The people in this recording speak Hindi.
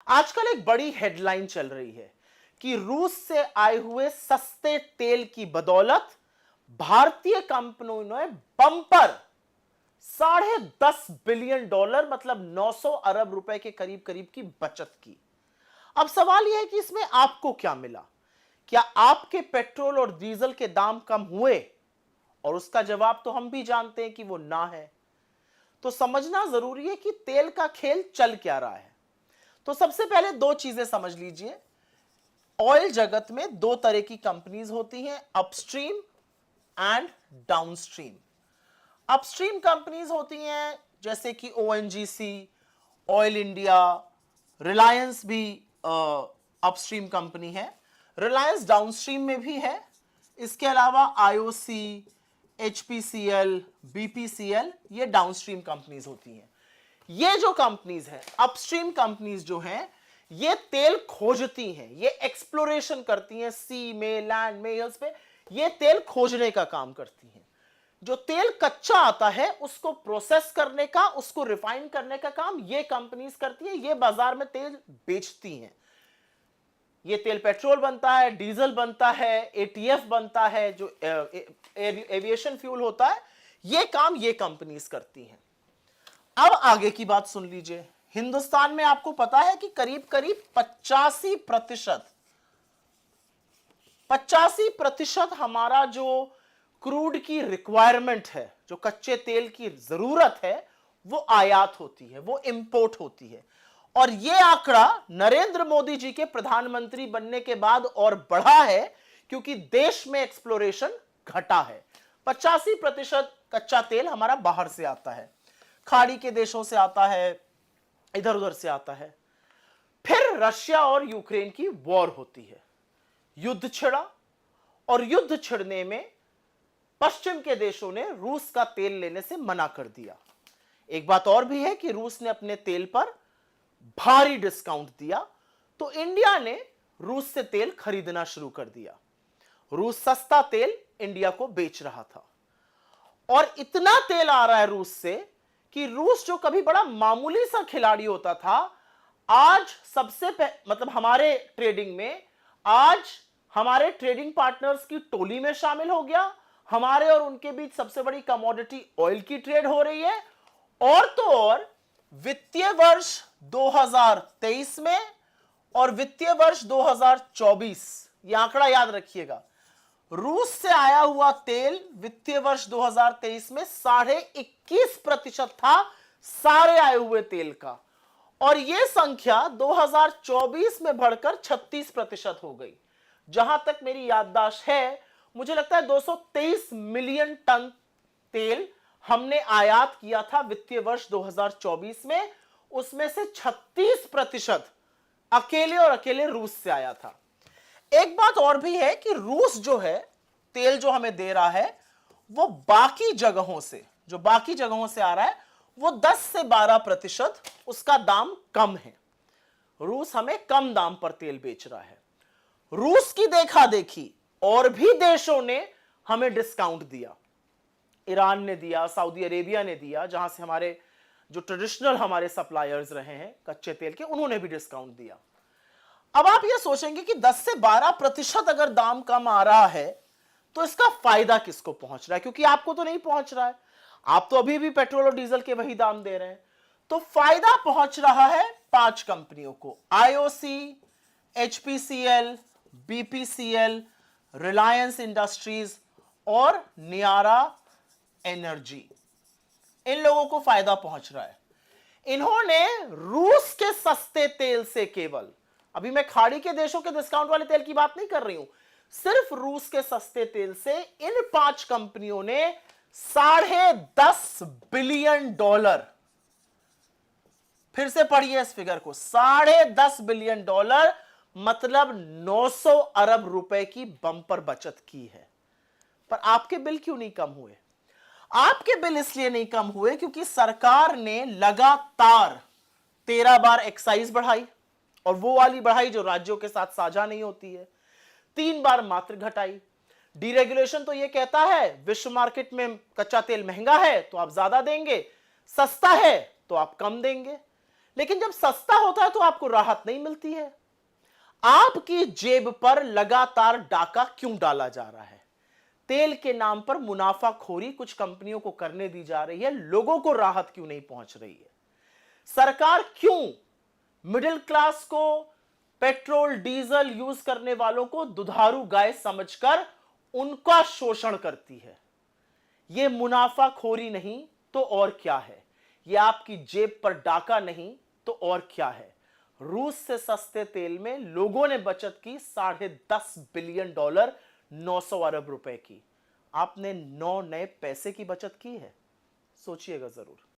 आजकल एक बड़ी हेडलाइन चल रही है कि रूस से आए हुए सस्ते तेल की बदौलत भारतीय कंपनियों ने बम्पर $10.5 बिलियन मतलब 900 अरब रुपए के करीब करीब की बचत की। अब सवाल यह है कि इसमें आपको क्या मिला? क्या आपके पेट्रोल और डीजल के दाम कम हुए? और उसका जवाब तो हम भी जानते हैं कि वो ना है। तो समझना जरूरी है कि तेल का खेल चल क्या रहा है। तो सबसे पहले दो चीजें समझ लीजिए। ऑयल जगत में दो तरह की कंपनीज होती हैं, upstream and downstream. Upstream companies होती हैं जैसे कि ओएनजीसी, ऑयल इंडिया, रिलायंस भी अपस्ट्रीम कंपनी है। रिलायंस डाउनस्ट्रीम में भी है। इसके अलावा आईओसी, एचपीसीएल, बीपीसीएल, ये डाउनस्ट्रीम कंपनीज होती हैं। ये जो कंपनीज हैं, अपस्ट्रीम कंपनीज जो हैं, ये तेल खोजती हैं, ये एक्सप्लोरेशन करती हैं, सी में, लैंड में, हिल्स पे ये तेल खोजने का काम करती हैं। जो तेल कच्चा आता है उसको प्रोसेस करने का, उसको रिफाइन करने का काम ये कंपनीज करती है। ये बाजार में तेल बेचती हैं। ये तेल पेट्रोल बनता है, डीजल बनता है, एटीएफ बनता है, जो एविएशन फ्यूल होता है, ये काम ये कंपनीज करती हैं। अब आगे की बात सुन लीजिए। हिंदुस्तान में आपको पता है कि करीब करीब 85% हमारा जो क्रूड की रिक्वायरमेंट है, जो कच्चे तेल की जरूरत है, वो आयात होती है, वो इंपोर्ट होती है। और यह आंकड़ा नरेंद्र मोदी जी के प्रधानमंत्री बनने के बाद और बढ़ा है, क्योंकि देश में एक्सप्लोरेशन घटा है। 85% कच्चा तेल हमारा बाहर से आता है, खाड़ी के देशों से आता है, इधर उधर से आता है। फिर रशिया और यूक्रेन की वॉर होती है, युद्ध छिड़ा, और युद्ध छिड़ने में पश्चिम के देशों ने रूस का तेल लेने से मना कर दिया। एक बात और भी है कि रूस ने अपने तेल पर भारी डिस्काउंट दिया, तो इंडिया ने रूस से तेल खरीदना शुरू कर दिया। रूस सस्ता तेल इंडिया को बेच रहा था, और इतना तेल आ रहा है रूस से कि रूस जो कभी बड़ा मामूली सा खिलाड़ी होता था, आज मतलब हमारे ट्रेडिंग में, आज हमारे ट्रेडिंग पार्टनर्स की टोली में शामिल हो गया। हमारे और उनके बीच सबसे बड़ी कमोडिटी ऑयल की ट्रेड हो रही है। और तो और वित्तीय वर्ष 2023 में और वित्तीय वर्ष 2024, यह आंकड़ा याद रखिएगा, रूस से आया हुआ तेल वित्तीय वर्ष 2023 में 21.5% था सारे आए हुए तेल का, और यह संख्या 2024 में बढ़कर 36% हो गई। जहां तक मेरी याददाश्त है, मुझे लगता है 223 मिलियन टन तेल हमने आयात किया था वित्तीय वर्ष 2024 में। उसमें से 36% अकेले और अकेले रूस से आया था। एक बात और भी है कि रूस जो है, तेल जो हमें दे रहा है, वो बाकी जगहों से आ रहा है, वो 10 से 12% उसका दाम कम है। रूस हमें कम दाम पर तेल बेच रहा है। रूस की देखा देखी और भी देशों ने हमें डिस्काउंट दिया। ईरान ने दिया, सऊदी अरेबिया ने दिया, जहां से हमारे जो ट्रेडिशनल हमारे सप्लायर्स रहे हैं कच्चे तेल के, उन्होंने भी डिस्काउंट दिया। अब आप ये सोचेंगे कि 10 से 12% अगर दाम कम आ रहा है तो इसका फायदा किसको पहुंच रहा है? क्योंकि आपको तो नहीं पहुंच रहा है, आप तो अभी भी पेट्रोल और डीजल के वही दाम दे रहे हैं। तो फायदा पहुंच रहा है 5 कंपनियों को, IOC, HPCL, BPCL, Reliance industries और नियारा एनर्जी। इन लोगों को फायदा पहुंच रहा है। इन्होंने रूस के सस्ते तेल से, केवल अभी मैं खाड़ी के देशों के डिस्काउंट वाले तेल की बात नहीं कर रही हूं, सिर्फ रूस के सस्ते तेल से इन 5 कंपनियों ने $10.5 बिलियन, फिर से पढ़िए इस फिगर को, $10.5 बिलियन मतलब 900 अरब रुपए की बंपर बचत की है। पर आपके बिल क्यों नहीं कम हुए? आपके बिल इसलिए नहीं कम हुए क्योंकि सरकार ने लगातार 13 बार एक्साइज बढ़ाई, और वो वाली बढ़ाई जो राज्यों के साथ साझा नहीं होती है। 3 बार मात्र घटाई। डीरेगुलेशन तो ये कहता है विश्व मार्केट में कच्चा तेल महंगा है तो आप ज्यादा देंगे, सस्ता है तो आप कम देंगे। लेकिन जब सस्ता होता है तो आपको राहत नहीं मिलती है। आपकी जेब पर लगातार डाका क्यों डाला जा रहा है? तेल के नाम पर मुनाफाखोरी कुछ कंपनियों को करने दी जा रही है, लोगों को राहत क्यों नहीं पहुंच रही है? सरकार क्यों मिडिल क्लास को, पेट्रोल डीजल यूज करने वालों को दुधारू गाय समझकर उनका शोषण करती है? यह मुनाफाखोरी नहीं तो और क्या है? यह आपकी जेब पर डाका नहीं तो और क्या है? रूस से सस्ते तेल में लोगों ने बचत की $10.5 बिलियन, 900 अरब रुपए की। आपने 9 नए पैसे की बचत की है? सोचिएगा जरूर।